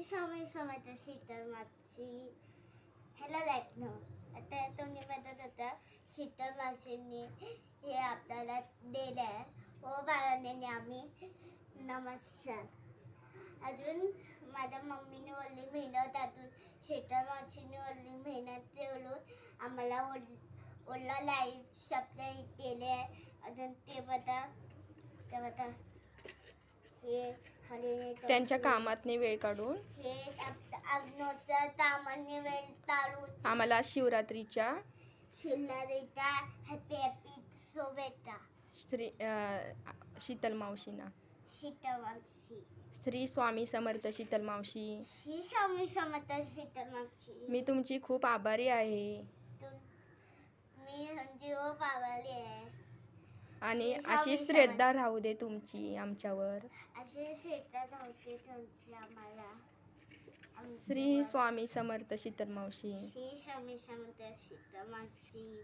स्वामी समर्थ शीतल मावशी. ह्याला ऐकणं. आता तुम्ही म्हणत होता शीतल मावशींनी हे आपल्याला दिलं आहे. हो बाळाने आम्ही नमस्कार. अजून माझ्या मम्मीने ओली मेहनत अजून शीतल मावशीने ओली मेहनत ठेवून आम्हाला ओला लाईफ शब्द केले आहे. अजून ते बघा हे त्यांच्या कामातने वेळ काढून हे अग्नोच्या कामाने वेळ काढून आम्हाला शिवरात्रीच्या हॅपी हॅपी शुभेच्छा. शीतल मावशींना. शीतल मावशी. श्री स्वामी समर्थ शीतल मावशी. श्री स्वामी समर्थ शीतल मावशी. मी तुमची खूप आभारी आहे. मी खूप आभारी आहे. आणि अशी श्रद्धा राहू दे तुमची आमच्यावर. अशी श्रद्धा राहू दे तुमची आम्हाला. श्री स्वामी समर्थ शीतल मावशी. श्री स्वामी समर्थ शीतल मावशी.